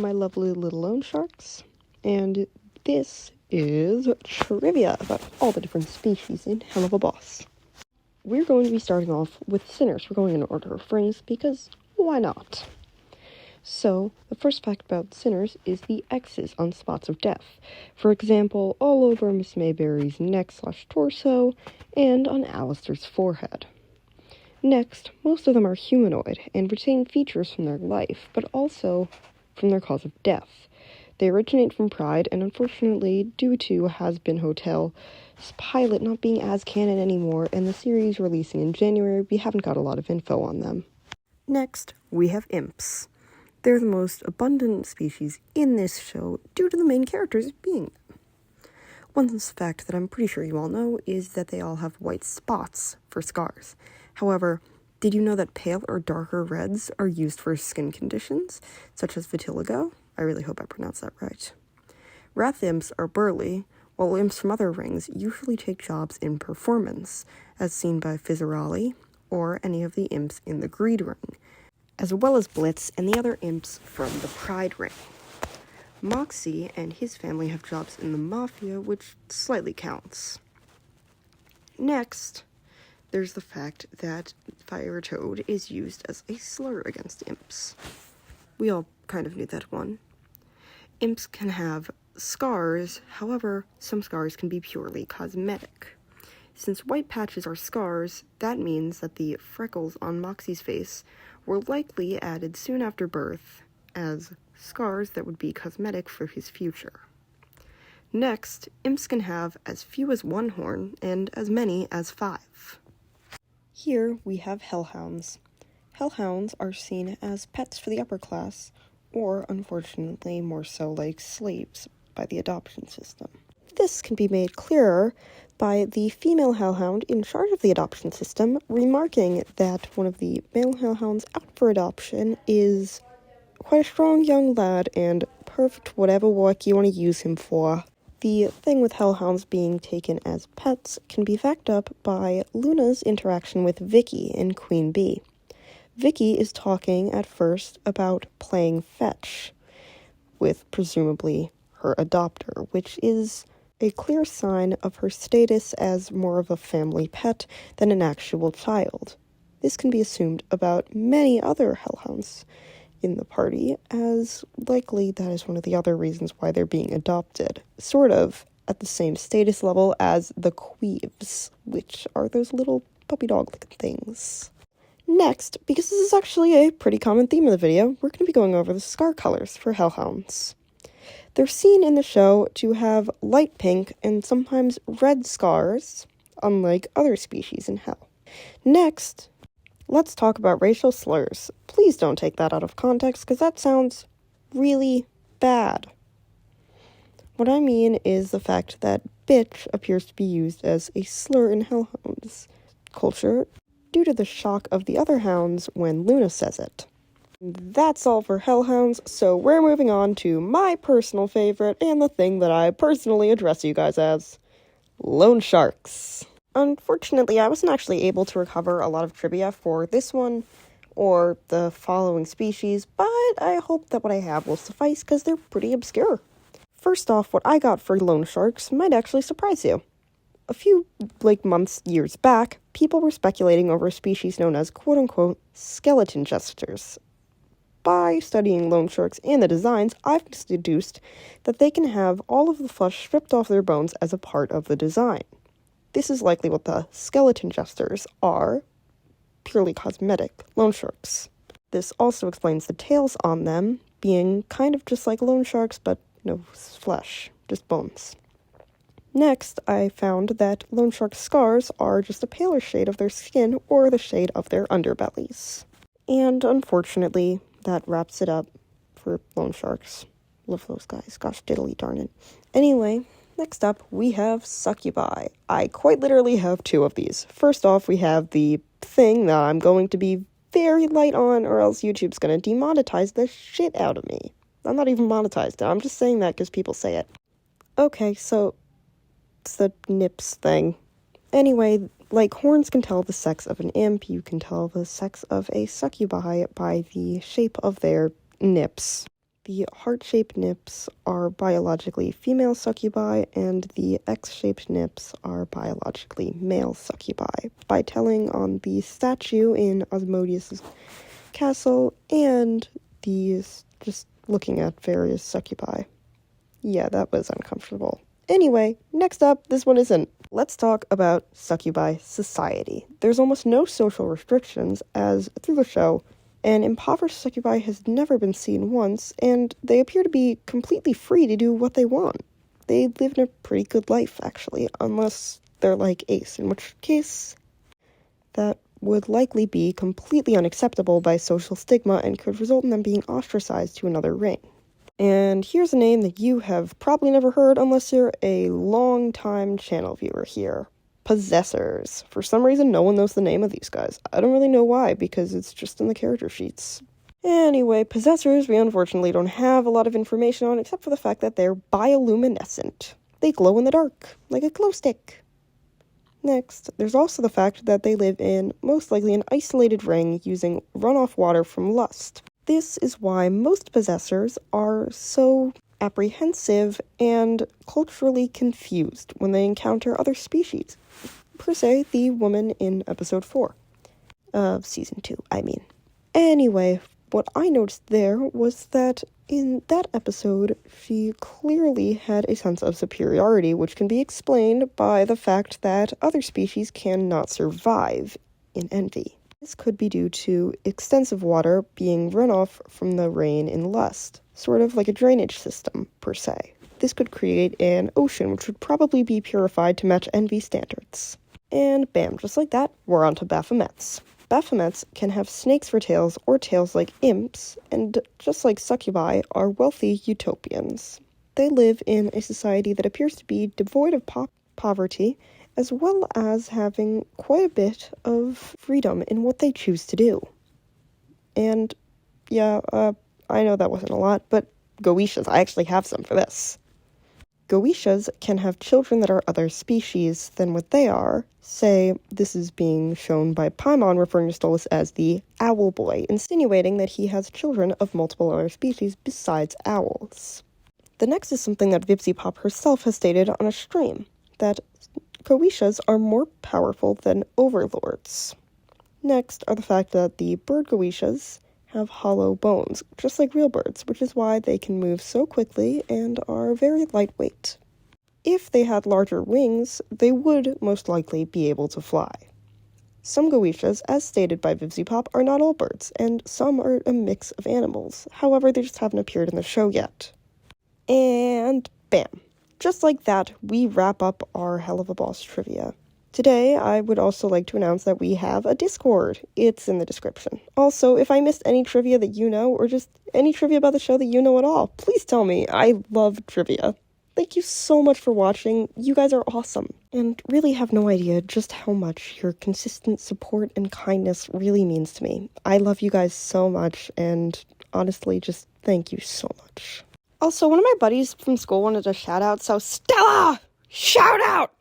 my lovely little loan sharks, and this is trivia about all the different species in Helluva Boss. We're going to be starting off with sinners. We're going in order of rings because why not? So, the first fact about sinners is the X's on spots of death. For example, all over Miss Mayberry's neck/torso and on Alistair's forehead. Next, most of them are humanoid and retain features from their life, but also from their cause of death. They originate from Pride, and unfortunately, due to Has-Been Hotel's pilot not being as canon anymore and the series releasing in January, we haven't got a lot of info on them. Next, we have imps. They're the most abundant species in this show due to the main characters being them. One fact that I'm pretty sure you all know is that they all have white spots for scars. However, did you know that pale or darker reds are used for skin conditions, such as vitiligo? I really hope I pronounced that right. Wrath imps are burly, while imps from other rings usually take jobs in performance, as seen by Fizzarali or any of the imps in the Greed ring, as well as Blitz and the other imps from the Pride ring. Moxie and his family have jobs in the Mafia, which slightly counts. Next, there's the fact that Fire Toad is used as a slur against imps. We all kind of knew that one. Imps can have scars, however, some scars can be purely cosmetic. Since white patches are scars, that means that the freckles on Moxie's face were likely added soon after birth as scars that would be cosmetic for his future. Next, imps can have as few as 1 horn and as many as 5. Here we have hellhounds. Hellhounds are seen as pets for the upper class, or unfortunately more so like slaves by the adoption system. This can be made clearer by the female hellhound in charge of the adoption system remarking that one of the male hellhounds out for adoption is quite a strong young lad and perfect whatever work you want to use him for. The thing with hellhounds being taken as pets can be backed up by Luna's interaction with Vicky in Queen Bee. Vicky is talking at first about playing fetch with presumably her adopter, which is a clear sign of her status as more of a family pet than an actual child. This can be assumed about many other hellhounds in the party, as likely that is one of the other reasons why they're being adopted, sort of at the same status level as the queeves, which are those little puppy dog-looking things. Next, because this is actually a pretty common theme of the video, we're going to be going over the scar colors for hellhounds. They're seen in the show to have light pink and sometimes red scars, unlike other species in Hell. Next, let's talk about racial slurs. Please don't take that out of context, because that sounds really bad. What I mean is the fact that bitch appears to be used as a slur in hellhounds culture due to the shock of the other hounds when Luna says it. That's all for hellhounds, so we're moving on to my personal favorite and the thing that I personally address you guys as, loan sharks. Unfortunately, I wasn't actually able to recover a lot of trivia for this one or the following species, but I hope that what I have will suffice because they're pretty obscure. First off, what I got for loan sharks might actually surprise you. A few, years back, people were speculating over a species known as quote-unquote skeleton jesters. By studying loan sharks and the designs, I've deduced that they can have all of the flesh stripped off their bones as a part of the design. This is likely what the skeleton jesters are, purely cosmetic loan sharks. This also explains the tails on them being kind of just like loan sharks, but no flesh, just bones. Next, I found that loan shark scars are just a paler shade of their skin or the shade of their underbellies. And unfortunately, that wraps it up for loan sharks. Love those guys. Gosh diddly darn it. Anyway, next up, we have succubi. I quite literally have 2 of these. First off, we have the thing that I'm going to be very light on, or else YouTube's going to demonetize the shit out of me. I'm not even monetized. I'm just saying that because people say it. Okay, so it's the nips thing. Anyway, like horns can tell the sex of an imp, you can tell the sex of a succubi by the shape of their nips. The heart-shaped nymphs are biologically female succubi, and the X-shaped nymphs are biologically male succubi, by telling on the statue in Asmodeus' castle and these just looking at various succubi. Yeah, that was uncomfortable. Anyway, next up, this one isn't. Let's talk about succubi society. There's almost no social restrictions, as through the show, an impoverished succubi has never been seen once, and they appear to be completely free to do what they want. They live in a pretty good life, actually, unless they're like Ace, in which case that would likely be completely unacceptable by social stigma and could result in them being ostracized to another ring. And here's a name that you have probably never heard unless you're a long-time channel viewer here. Possessors. For some reason, no one knows the name of these guys. I don't really know why, because it's just in the character sheets. Anyway, possessors we unfortunately don't have a lot of information on, except for the fact that they're bioluminescent. They glow in the dark, like a glow stick. Next, there's also the fact that they live in, most likely, an isolated ring using runoff water from lust. This is why most possessors are so apprehensive and culturally confused when they encounter other species. Per se, the woman in episode 4 of season 2, I mean. Anyway, what I noticed there was that in that episode, she clearly had a sense of superiority, which can be explained by the fact that other species cannot survive in envy. This could be due to extensive water being run off from the rain in lust, sort of like a drainage system, per se. This could create an ocean which would probably be purified to match envy standards. And bam, just like that, we're on to Baphomets. Baphomets can have snakes for tails or tails like imps, and just like succubi, are wealthy utopians. They live in a society that appears to be devoid of poverty, as well as having quite a bit of freedom in what they choose to do. And, yeah, I know that wasn't a lot, but Goetias, I actually have some for this. Goetias can have children that are other species than what they are. Say, this is being shown by Paimon referring to Stolas as the owl boy, insinuating that he has children of multiple other species besides owls. The next is something that Vipsy herself has stated on a stream, that Goetias are more powerful than overlords. Next are the fact that the bird Goetias have hollow bones, just like real birds, which is why they can move so quickly and are very lightweight. If they had larger wings, they would most likely be able to fly. Some Goetias, as stated by Vipsy, are not all birds, and some are a mix of animals. However, they just haven't appeared in the show yet. And bam. Just like that, we wrap up our Helluva Boss trivia. Today, I would also like to announce that we have a Discord. It's in the description. Also, if I missed any trivia that you know, or just any trivia about the show that you know at all, please tell me. I love trivia. Thank you so much for watching. You guys are awesome. And really have no idea just how much your consistent support and kindness really means to me. I love you guys so much, and honestly, just thank you so much. Also, one of my buddies from school wanted a shout out, so Stella! Shout out!